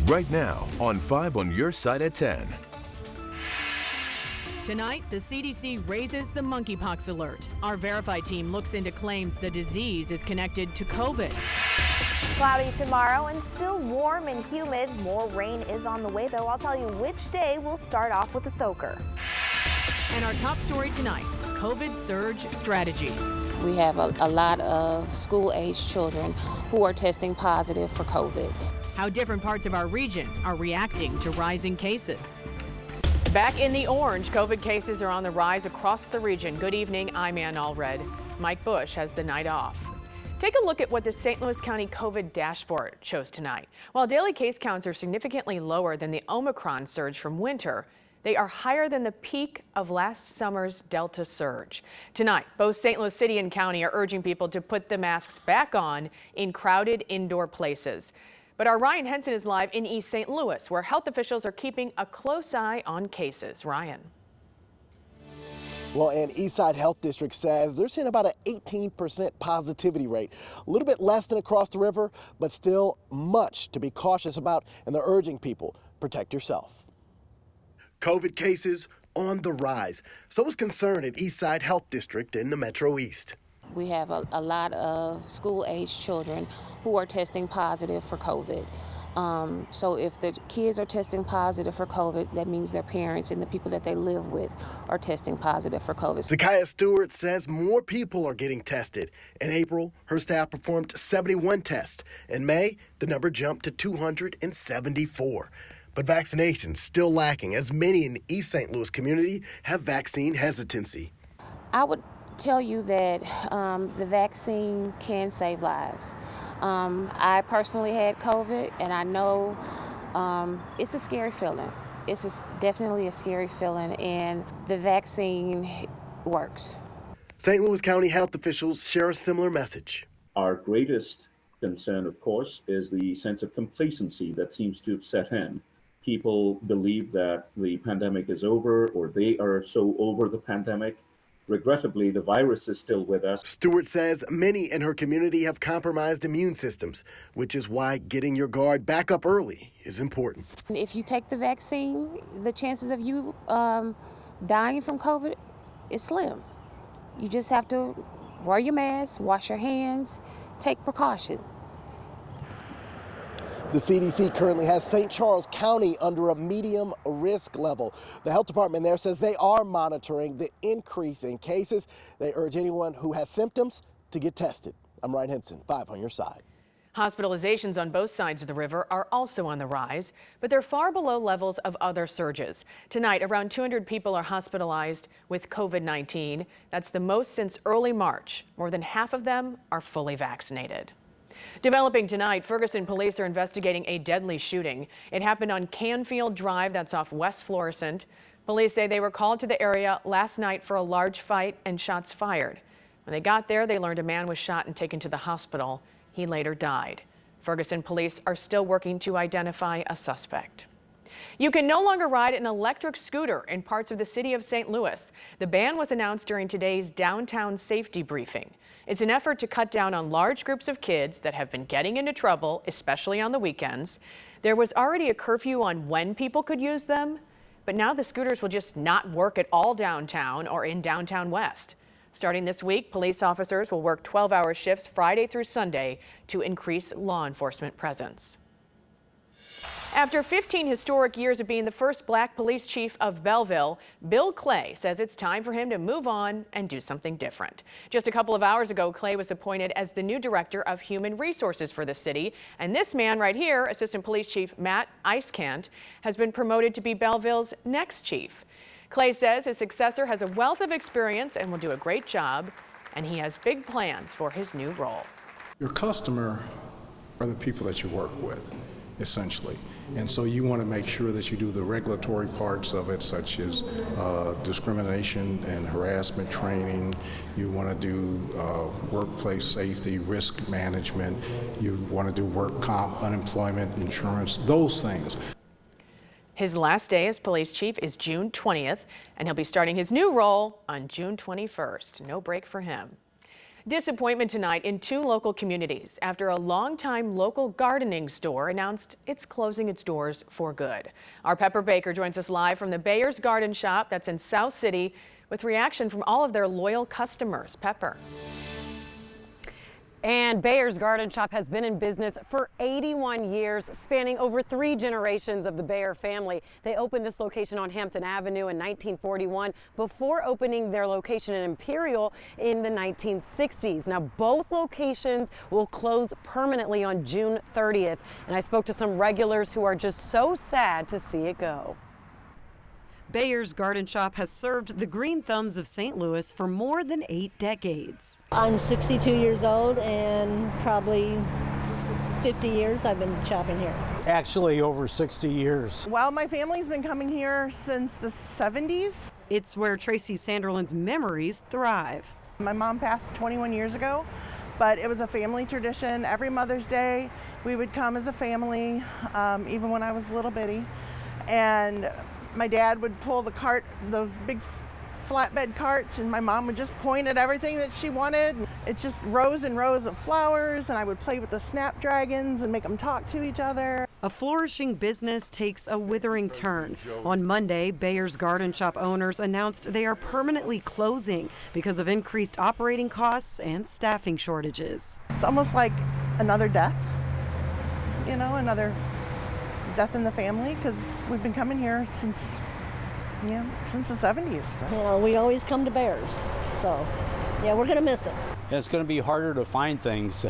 Right now on 5 on your side at 10. Tonight, the CDC raises the monkeypox alert. Our Verified team looks into claims the disease is connected to COVID. Cloudy tomorrow and still warm and humid. More rain is on the way, though. I'll tell you which day will start off with a soaker. And our top story tonight, COVID surge strategies. We have a lot of school-aged children who are testing positive for COVID. How different parts of our region are reacting to rising cases. Back in the orange, COVID cases are on the rise across the region. Good evening, I'm Ann Allred. Mike Bush has the night off. Take a look at what the St. Louis County COVID dashboard shows tonight. While daily case counts are significantly lower than the Omicron surge from winter, they are higher than the peak of last summer's Delta surge. Tonight, both St. Louis City and County are urging people to put the masks back on in crowded indoor places. But our Ryan Henson is live in East St. Louis, where health officials are keeping a close eye on cases. Ryan. Well, and Eastside Health District says they're seeing about an 18% positivity rate. A little bit less than across the river, but still much to be cautious about, and they're urging people, protect yourself. COVID cases on the rise. So is concern at Eastside Health District in the Metro East. We have a lot of school-aged children who are testing positive for COVID. So if the kids are testing positive for COVID, that means their parents and the people that they live with are testing positive for COVID. Zakiah Stewart says more people are getting tested. In April, her staff performed 71 tests. In May, the number jumped to 274. But vaccination's still lacking, as many in the East St. Louis community have vaccine hesitancy. I would tell you that the vaccine can save lives. I personally had COVID, and I know it's a scary feeling. It's definitely a scary feeling, and the vaccine works. St. Louis County health officials share a similar message. Our greatest concern, of course, is the sense of complacency that seems to have set in. People believe that the pandemic is over, or they are so over the pandemic. Regrettably, the virus is still with us. Stewart says many in her community have compromised immune systems, which is why getting your guard back up early is important. If you take the vaccine, the chances of you dying from COVID is slim. You just have to wear your mask, wash your hands, take precaution. The CDC currently has St. Charles County under a medium risk level. The health department there says they are monitoring the increase in cases. They urge anyone who has symptoms to get tested. I'm Ryan Henson, 5 on your side. Hospitalizations on both sides of the river are also on the rise, but they're far below levels of other surges. Tonight, around 200 people are hospitalized with COVID-19. That's the most since early March. More than half of them are fully vaccinated. Developing tonight, Ferguson police are investigating a deadly shooting. It happened on Canfield Drive, that's off West Florissant. Police say they were called to the area last night for a large fight and shots fired. When they got there, they learned a man was shot and taken to the hospital. He later died. Ferguson police are still working to identify a suspect. You can no longer ride an electric scooter in parts of the city of St. Louis. The ban was announced during today's downtown safety briefing. It's an effort to cut down on large groups of kids that have been getting into trouble, especially on the weekends. There was already a curfew on when people could use them, but now the scooters will just not work at all downtown or in downtown West. Starting this week, police officers will work 12-hour shifts Friday through Sunday to increase law enforcement presence. After 15 historic years of being the first black police chief of Belleville, Bill Clay says it's time for him to move on and do something different. Just a couple of hours ago, Clay was appointed as the new director of human resources for the city. And this man right here, Assistant Police Chief Matt Eiskant, has been promoted to be Belleville's next chief. Clay says his successor has a wealth of experience and will do a great job, and he has big plans for his new role. Your customer are the people that you work with, essentially. And so you want to make sure that you do the regulatory parts of it, such as discrimination and harassment training. You want to do workplace safety, risk management. You want to do work comp, unemployment insurance, those things. His last day as police chief is June 20th, and he'll be starting his new role on June 21st. No break for him. Disappointment tonight in two local communities after a longtime local gardening store announced it's closing its doors for good. Our Pepper Baker joins us live from the Bayers Garden Shop that's in South City with reaction from all of their loyal customers. Pepper. And Bayers Garden Shop has been in business for 81 years, spanning over 3 generations of the Bayer family. They opened this location on Hampton Avenue in 1941 before opening their location in Imperial in the 1960s. Now, both locations will close permanently on June 30th. And I spoke to some regulars who are just so sad to see it go. Bayers Garden Shop has served the Green Thumbs of St. Louis for more than 8 decades. I'm 62 years old and probably 50 years I've been shopping here. Actually over 60 years. Well, my family's been coming here since the 70s. It's where Tracy Sanderlin's memories thrive. My mom passed 21 years ago, but it was a family tradition. Every Mother's Day we would come as a family, even when I was little bitty. And my dad would pull the cart, those big flatbed carts, and my mom would just point at everything that she wanted. It's just rows and rows of flowers, and I would play with the snapdragons and make them talk to each other. A flourishing business takes a withering turn. On Monday, Bayers Garden Shop owners announced they are permanently closing because of increased operating costs and staffing shortages. It's almost like another death, you know, another death in the family, because we've been coming here since the 70s. Well, we always come to Bayers, so yeah, we're gonna miss it. It's going to be harder to find things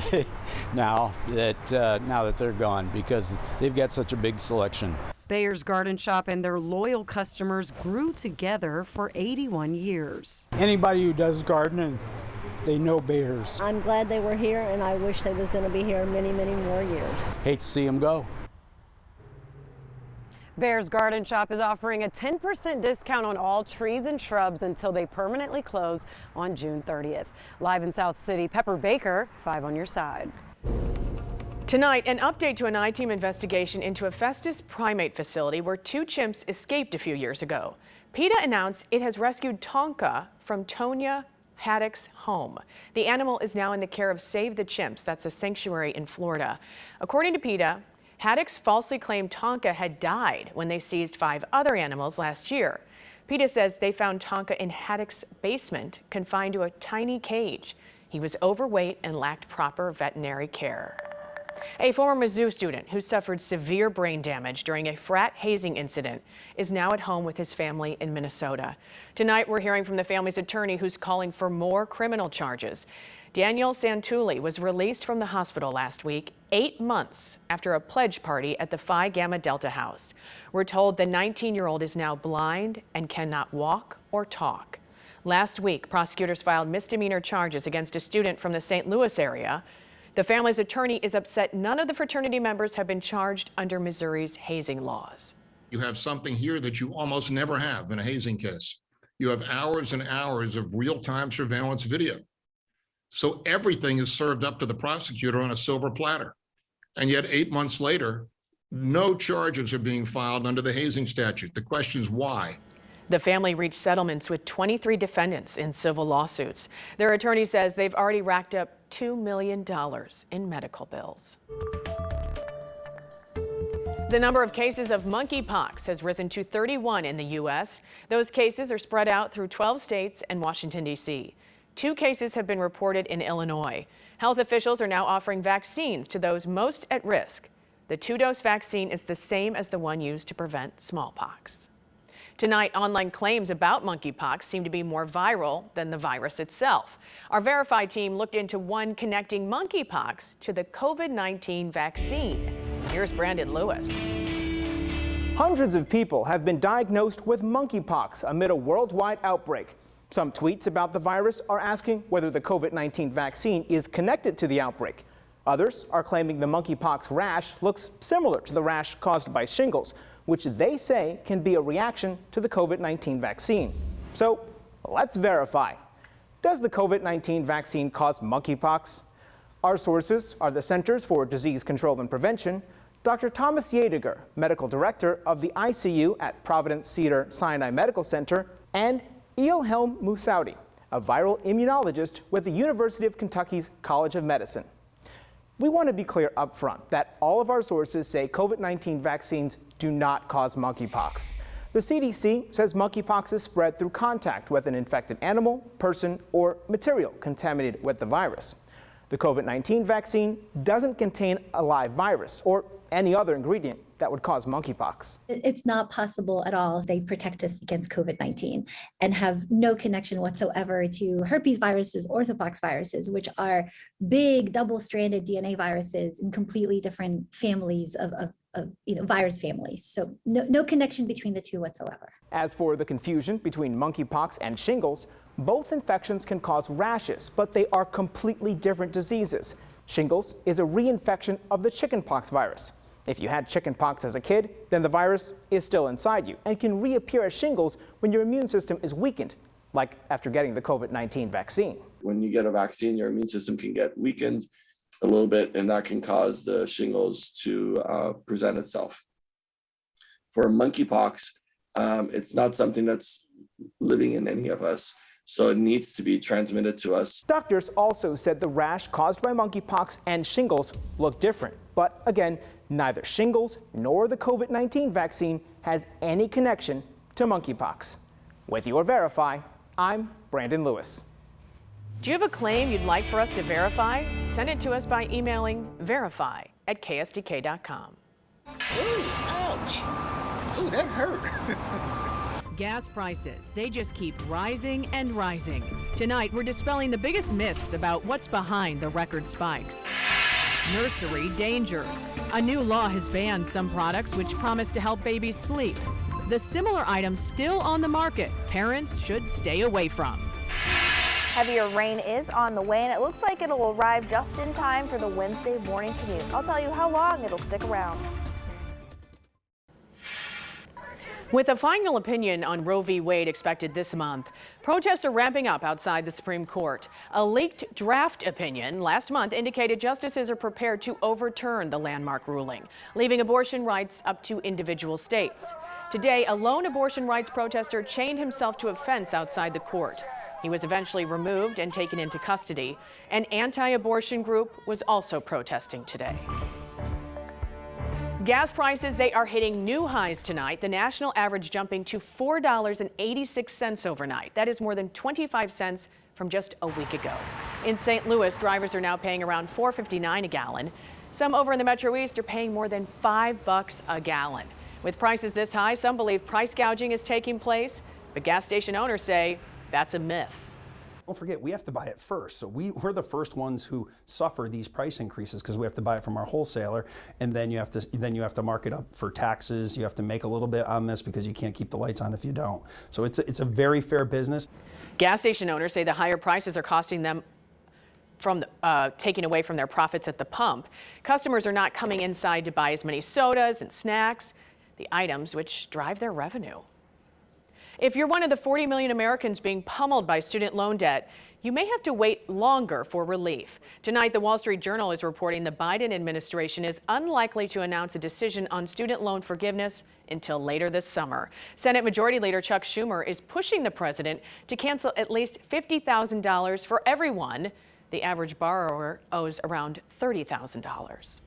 now that they're gone because they've got such a big selection. Bayers Garden Shop and their loyal customers grew together for 81 years. Anybody who does gardening, they know Bayers. I'm glad they were here, and I wish they was gonna be here many, many more years. Hate to see them go. Bayers Garden Shop is offering a 10% discount on all trees and shrubs until they permanently close on June 30th. Live in South City, Pepper Baker, 5 on your side. Tonight, an update to an I-Team investigation into a Festus primate facility where 2 chimps escaped a few years ago. PETA announced it has rescued Tonka from Tonya Haddock's home. The animal is now in the care of Save the Chimps. That's a sanctuary in Florida. According to PETA, Haddock's falsely claimed Tonka had died when they seized 5 other animals last year. PETA says they found Tonka in Haddock's basement, confined to a tiny cage. He was overweight and lacked proper veterinary care. A former Mizzou student who suffered severe brain damage during a frat hazing incident is now at home with his family in Minnesota. Tonight, we're hearing from the family's attorney who's calling for more criminal charges. Daniel Santulli was released from the hospital last week, 8 months after a pledge party at the Phi Gamma Delta house. We're told the 19-year-old is now blind and cannot walk or talk. Last week, prosecutors filed misdemeanor charges against a student from the St. Louis area. The family's attorney is upset none of the fraternity members have been charged under Missouri's hazing laws. You have something here that you almost never have in a hazing case. You have hours and hours of real-time surveillance video. So everything is served up to the prosecutor on a silver platter. And yet 8 months later, no charges are being filed under the hazing statute. The question is why? The family reached settlements with 23 defendants in civil lawsuits. Their attorney says they've already racked up $2 million in medical bills. The number of cases of monkeypox has risen to 31 in the U.S. Those cases are spread out through 12 states and Washington, D.C. 2 cases have been reported in Illinois. Health officials are now offering vaccines to those most at risk. The 2-dose vaccine is the same as the one used to prevent smallpox. Tonight, online claims about monkeypox seem to be more viral than the virus itself. Our Verify team looked into one connecting monkeypox to the COVID-19 vaccine. Here's Brandon Lewis. Hundreds of people have been diagnosed with monkeypox amid a worldwide outbreak. Some tweets about the virus are asking whether the COVID-19 vaccine is connected to the outbreak. Others are claiming the monkeypox rash looks similar to the rash caused by shingles, which they say can be a reaction to the COVID-19 vaccine. So let's verify. Does the COVID-19 vaccine cause monkeypox? Our sources are the Centers for Disease Control and Prevention, Dr. Thomas Yediger, Medical Director of the ICU at Providence Cedar Sinai Medical Center, and Ilhelm Moussaoudi, a viral immunologist with the University of Kentucky's College of Medicine. We want to be clear up front that all of our sources say COVID-19 vaccines do not cause monkeypox. The CDC says monkeypox is spread through contact with an infected animal, person, or material contaminated with the virus. The COVID-19 vaccine doesn't contain a live virus or any other ingredient that would cause monkeypox. It's not possible at all. They protect us against COVID-19 and have no connection whatsoever to herpes viruses, orthopox viruses, which are big double-stranded DNA viruses in completely different families of virus families. So no connection between the two whatsoever. As for the confusion between monkeypox and shingles, both infections can cause rashes, but they are completely different diseases. Shingles is a reinfection of the chickenpox virus. If you had chickenpox as a kid, then the virus is still inside you and can reappear as shingles when your immune system is weakened, like after getting the COVID-19 vaccine. When you get a vaccine, your immune system can get weakened a little bit, and that can cause the shingles to present itself. For monkeypox, it's not something that's living in any of us, so it needs to be transmitted to us. Doctors also said the rash caused by monkeypox and shingles look different, but again, neither shingles nor the COVID-19 vaccine has any connection to monkeypox. With your Verify, I'm Brandon Lewis. Do you have a claim you'd like for us to verify? Send it to us by emailing verify@ksdk.com. Ooh, ouch. Ooh, that hurt. Gas prices, they just keep rising and rising. Tonight, we're dispelling the biggest myths about what's behind the record spikes. Nursery dangers. A new law has banned some products which promise to help babies sleep. The similar items still on the market, parents should stay away from. Heavier rain is on the way, and it looks like it'll arrive just in time for the Wednesday morning commute. I'll tell you how long it'll stick around. With a final opinion on Roe v. Wade expected this month, protests are ramping up outside the Supreme Court. A leaked draft opinion last month indicated justices are prepared to overturn the landmark ruling, leaving abortion rights up to individual states. Today, a lone abortion rights protester chained himself to a fence outside the court. He was eventually removed and taken into custody. An anti-abortion group was also protesting today. Gas prices, they are hitting new highs tonight. The national average jumping to $4.86 overnight. That is more than 25 cents from just a week ago. In St. Louis, drivers are now paying around $4.59 a gallon. Some over in the Metro East are paying more than $5 a gallon. With prices this high, some believe price gouging is taking place, but gas station owners say that's a myth. Don't forget, we have to buy it first. So we're the first ones who suffer these price increases because we have to buy it from our wholesaler, and then you have to mark it up for taxes. You have to make a little bit on this because you can't keep the lights on if you don't. So it's a very fair business. Gas station owners say the higher prices are costing them from taking away from their profits at the pump. Customers are not coming inside to buy as many sodas and snacks, the items which drive their revenue. If you're one of the 40 million Americans being pummeled by student loan debt, you may have to wait longer for relief. Tonight, the Wall Street Journal is reporting the Biden administration is unlikely to announce a decision on student loan forgiveness until later this summer. Senate Majority Leader Chuck Schumer is pushing the president to cancel at least $50,000 for everyone. The average borrower owes around $30,000.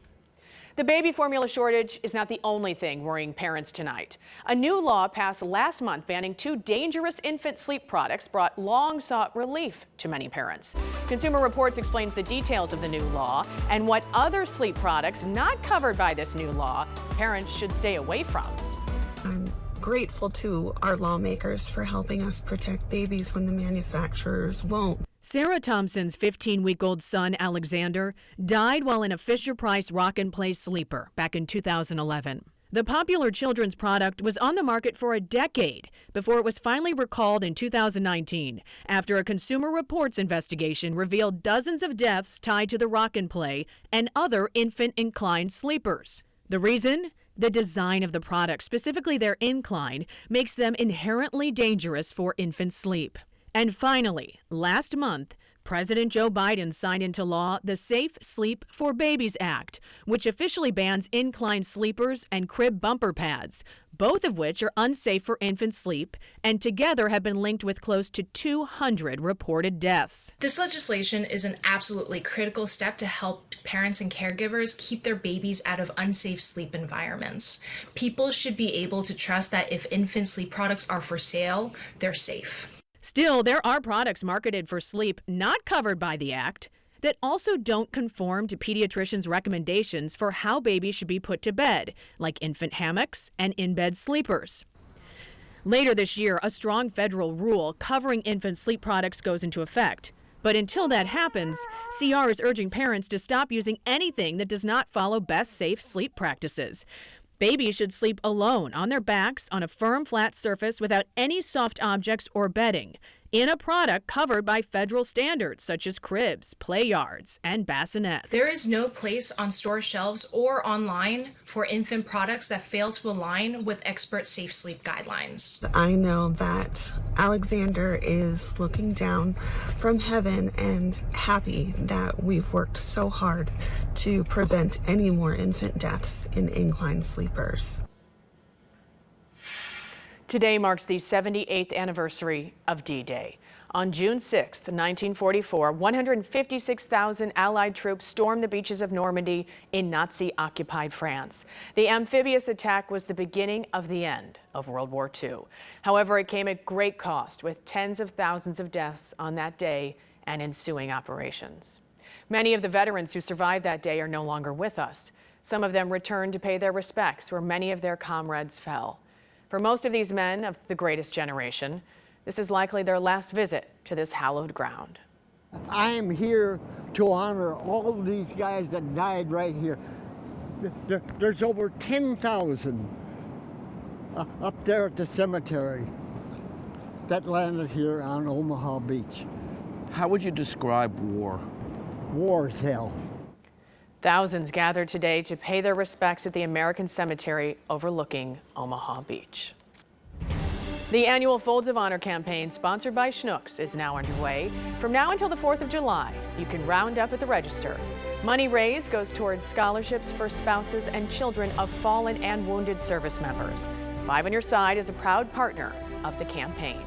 The baby formula shortage is not the only thing worrying parents tonight. A new law passed last month banning 2 dangerous infant sleep products brought long-sought relief to many parents. Consumer Reports explains the details of the new law and what other sleep products not covered by this new law parents should stay away from. I'm grateful to our lawmakers for helping us protect babies when the manufacturers won't. Sarah Thompson's 15-week-old son, Alexander, died while in a Fisher-Price rock-and-play sleeper back in 2011. The popular children's product was on the market for a decade before it was finally recalled in 2019 after a Consumer Reports investigation revealed dozens of deaths tied to the rock-and-play and other infant-inclined sleepers. The reason? The design of the product, specifically their incline, makes them inherently dangerous for infant sleep. And finally, last month, President Joe Biden signed into law the Safe Sleep for Babies Act, which officially bans inclined sleepers and crib bumper pads, both of which are unsafe for infant sleep and together have been linked with close to 200 reported deaths. This legislation is an absolutely critical step to help parents and caregivers keep their babies out of unsafe sleep environments. People should be able to trust that if infant sleep products are for sale, they're safe. Still, there are products marketed for sleep not covered by the act that also don't conform to pediatricians' recommendations for how babies should be put to bed, like infant hammocks and in-bed sleepers. Later this year, a strong federal rule covering infant sleep products goes into effect. But until that happens, CR is urging parents to stop using anything that does not follow best safe sleep practices. Babies should sleep alone on their backs on a firm, flat surface without any soft objects or bedding, in a product covered by federal standards such as cribs, play yards, and bassinets. There is no place on store shelves or online for infant products that fail to align with expert safe sleep guidelines. I know that Alexander is looking down from heaven and happy that we've worked so hard to prevent any more infant deaths in inclined sleepers. Today marks the 78th anniversary of D-Day. On June 6, 1944, 156,000 Allied troops stormed the beaches of Normandy in Nazi-occupied France. The amphibious attack was the beginning of the end of World War II. However, it came at great cost, with tens of thousands of deaths on that day and ensuing operations. Many of the veterans who survived that day are no longer with us. Some of them returned to pay their respects where many of their comrades fell. For most of these men of the greatest generation, this is likely their last visit to this hallowed ground. I am here to honor all of these guys that died right here. There's over 10,000 up there at the cemetery that landed here on Omaha Beach. How would you describe war? War is hell. Thousands gathered today to pay their respects at the American Cemetery overlooking Omaha Beach. The annual Folds of Honor campaign, sponsored by Schnucks, is now underway. From now until the 4th of July, you can round up at the register. Money raised goes towards scholarships for spouses and children of fallen and wounded service members. Five on Your Side is a proud partner of the campaign.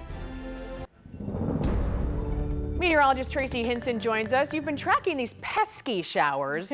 Meteorologist Tracy Hinson joins us. You've been tracking these pesky showers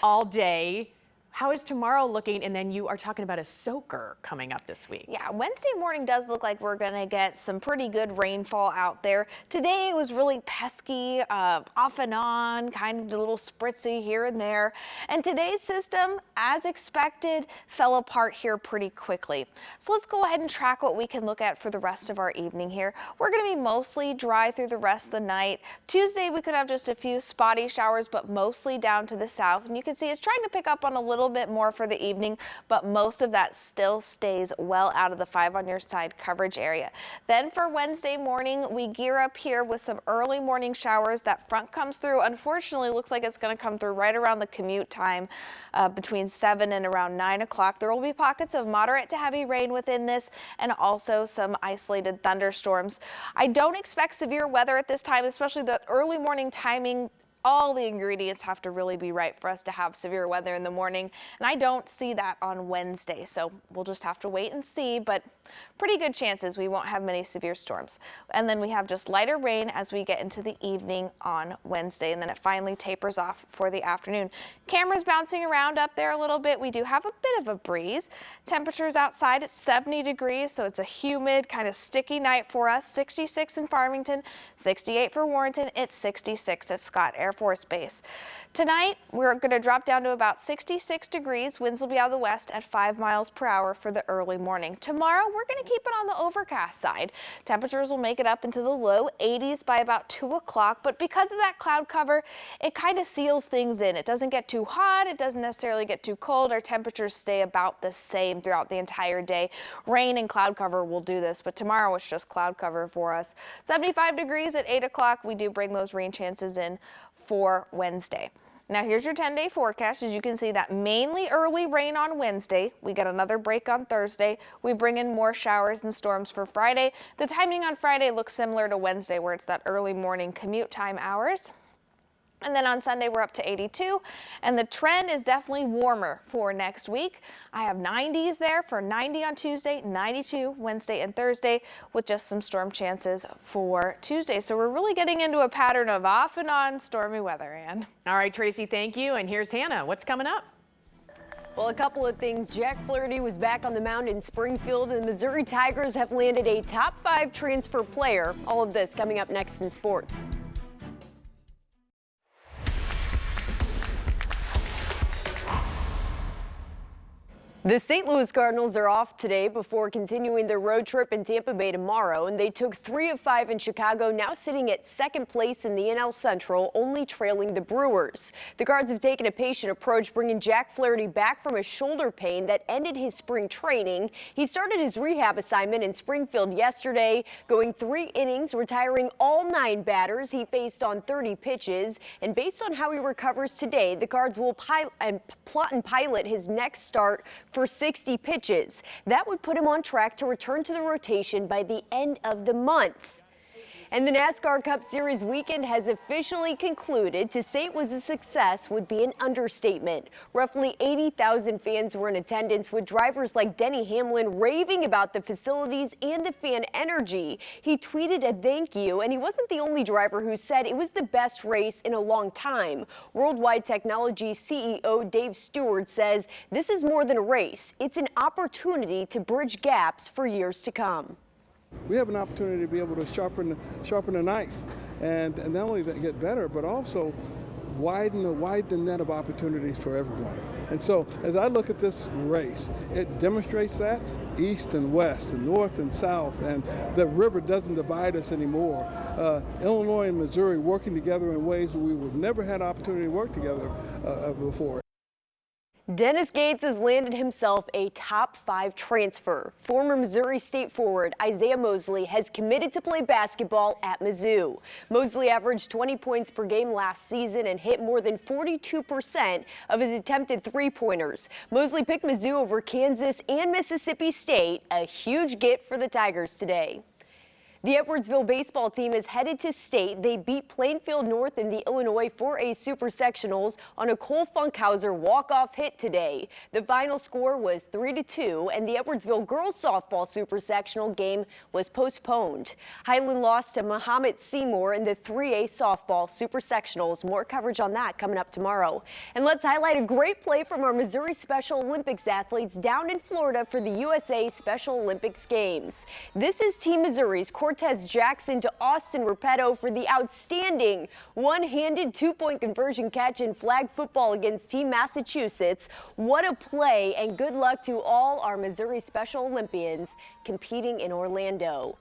all day. How is tomorrow looking? And then you are talking about a soaker coming up this week. Yeah, Wednesday morning does look like we're going to get some pretty good rainfall out there. Today it was really pesky, off and on, kind of a little spritzy here and there. And today's system, as expected, fell apart here pretty quickly. So let's go ahead and track what we can look at for the rest of our evening here. We're going to be mostly dry through the rest of the night. Tuesday we could have just a few spotty showers, but mostly down to the south. And you can see it's trying to pick up on a little bit more for the evening, but most of that still stays well out of the 5 on Your Side coverage area. Then for Wednesday morning, we gear up here with some early morning showers. That front comes through. Unfortunately, looks like it's going to come through right around the commute time between 7 and around 9 o'clock. There will be pockets of moderate to heavy rain within this and also some isolated thunderstorms. I don't expect severe weather at this time, especially the early morning timing. All the ingredients have to really be right for us to have severe weather in the morning, and I don't see that on Wednesday, so we'll just have to wait and see, but pretty good chances we won't have many severe storms. And then we have just lighter rain as we get into the evening on Wednesday, and then it finally tapers off for the afternoon. Cameras bouncing around up there a little bit. We do have a bit of a breeze. Temperatures outside at 70 degrees, so it's a humid, kind of sticky night for us. 66 in Farmington, 68 for Warrenton. It's 66 at Scott Air Force Base. Tonight, we're going to drop down to about 66 degrees. Winds will be out of the west at 5 miles per hour for the early morning. Tomorrow, we're going to keep it on the overcast side. Temperatures will make it up into the low 80s by about 2 o'clock, but because of that cloud cover, it kind of seals things in. It doesn't get too hot. It doesn't necessarily get too cold. Our temperatures stay about the same throughout the entire day. Rain and cloud cover will do this, but tomorrow it's just cloud cover for us. 75 degrees at 8 o'clock. We do bring those rain chances in for Wednesday. Now here's your 10-day forecast. As you can see, that mainly early rain on Wednesday. We get another break on Thursday. We bring in more showers and storms for Friday. The timing on Friday looks similar to Wednesday, where it's that early morning commute time hours. And then on Sunday, we're up to 82, and the trend is definitely warmer for next week. I have 90s there for 90 on Tuesday, 92 Wednesday and Thursday, with just some storm chances for Tuesday. So we're really getting into a pattern of off and on stormy weather, Ann. All right, Tracy, thank you. And here's Hannah. What's coming up? Well, a couple of things. Jack Flaherty was back on the mound in Springfield, and the Missouri Tigers have landed a top 5 transfer player. All of this coming up next in sports. The St. Louis Cardinals are off today before continuing their road trip in Tampa Bay tomorrow, and they took 3 of 5 in Chicago, now sitting at second place in the NL Central, only trailing the Brewers. The Cards have taken a patient approach, bringing Jack Flaherty back from a shoulder pain that ended his spring training. He started his rehab assignment in Springfield yesterday, going 3 innings, retiring all 9 batters he faced on 30 pitches. And based on how he recovers today, the Cards will plot and pilot his next start for 60 pitches. That would put him on track to return to the rotation by the end of the month. And the NASCAR Cup Series weekend has officially concluded. To say it was a success would be an understatement. Roughly 80,000 fans were in attendance, with drivers like Denny Hamlin raving about the facilities and the fan energy. He tweeted a thank you, and he wasn't the only driver who said it was the best race in a long time. Worldwide Technology CEO Dave Stewart says this is more than a race. It's an opportunity to bridge gaps for years to come. We have an opportunity to be able to sharpen the knife, and not only that get better, but also widen the net of opportunities for everyone. And so as I look at this race, it demonstrates that east and west and north and south, and the river doesn't divide us anymore. Illinois and Missouri working together in ways we would never had opportunity to work together before. Dennis Gates has landed himself a top 5 transfer. Former Missouri State forward Isaiah Mosley has committed to play basketball at Mizzou. Mosley averaged 20 points per game last season and hit more than 42% of his attempted 3-pointers. Mosley picked Mizzou over Kansas and Mississippi State, a huge get for the Tigers today. The Edwardsville baseball team is headed to state. They beat Plainfield North in the Illinois 4A Super Sectionals on a Cole Funkhauser walk-off hit today. The final score was 3-2, and the Edwardsville girls softball Super Sectional game was postponed. Highland lost to Muhammad Seymour in the 3A softball Super Sectionals. More coverage on that coming up tomorrow. And let's highlight a great play from our Missouri Special Olympics athletes down in Florida for the USA Special Olympics Games. This is Team Missouri's Cortez Jackson to Austin Repetto for the outstanding one-handed 2-point conversion catch in flag football against Team Massachusetts. What a play, and good luck to all our Missouri Special Olympians competing in Orlando.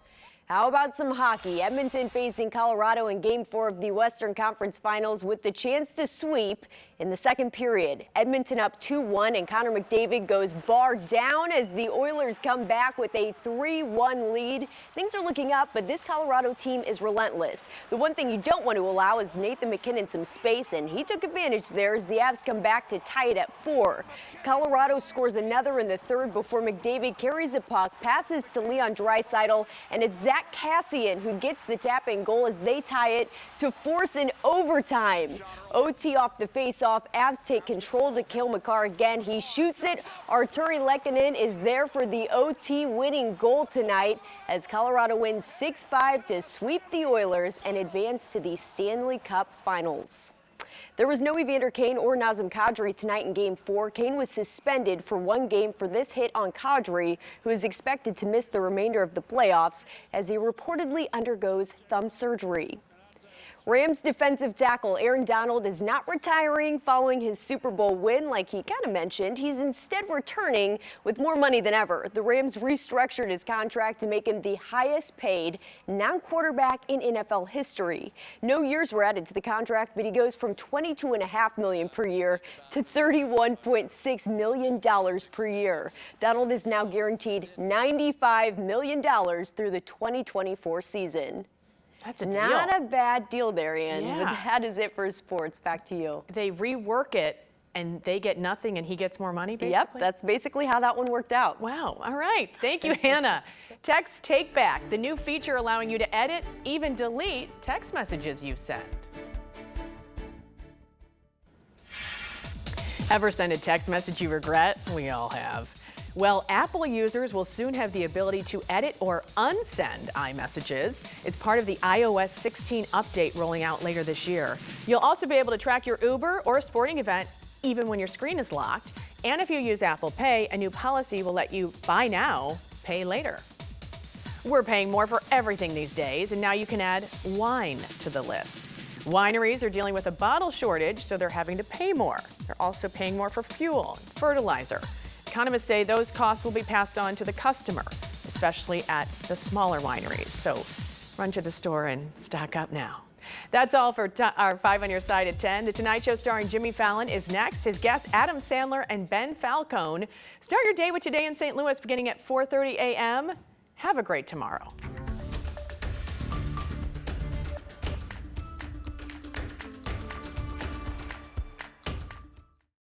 How about some hockey? Edmonton facing Colorado in Game 4 of the Western Conference Finals with the chance to sweep in the second period. Edmonton up 2-1, and Connor McDavid goes bar down as the Oilers come back with a 3-1 lead. Things are looking up, but this Colorado team is relentless. The one thing you don't want to allow is Nathan MacKinnon some space, and he took advantage there as the Avs come back to tie it at 4. Colorado scores another in the third before McDavid carries a puck, passes to Leon Draisaitl, and it's Zach Kassian who gets the tap-in goal as they tie it to force an overtime. OT off the face-off. Avs take control to Cale Makar again. He shoots it. Arturi Lehkonen is there for the OT winning goal tonight as Colorado wins 6-5 to sweep the Oilers and advance to the Stanley Cup Finals. There was no Evander Kane or Nazem Kadri tonight in Game 4. Kane was suspended for 1 game for this hit on Kadri, who is expected to miss the remainder of the playoffs as he reportedly undergoes thumb surgery. Rams defensive tackle Aaron Donald is not retiring following his Super Bowl win like he kind of mentioned. He's instead returning with more money than ever. The Rams restructured his contract to make him the highest paid non-quarterback in NFL history. No years were added to the contract, but he goes from $22.5 million per year to $31.6 million per year. Donald is now guaranteed $95 million through the 2024 season. That's a deal. Not a bad deal there, Ann. Yeah. But that is it for sports. Back to you. They rework it and they get nothing and he gets more money, basically? Yep, that's basically how that one worked out. Wow. All right. Thank you, Hannah. Text Take Back, the new feature allowing you to edit, even delete text messages you send. Ever send a text message you regret? We all have. Well, Apple users will soon have the ability to edit or unsend iMessages. It's part of the iOS 16 update rolling out later this year. You'll also be able to track your Uber or a sporting event even when your screen is locked. And if you use Apple Pay, a new policy will let you buy now, pay later. We're paying more for everything these days, and now you can add wine to the list. Wineries are dealing with a bottle shortage, so they're having to pay more. They're also paying more for fuel and fertilizer. Economists say those costs will be passed on to the customer, especially at the smaller wineries. So run to the store and stock up now. That's all for our 5 on your side at 10. The Tonight Show starring Jimmy Fallon is next. His guests Adam Sandler and Ben Falcone. Start your day with Today in St. Louis beginning at 4:30 a.m. Have a great tomorrow.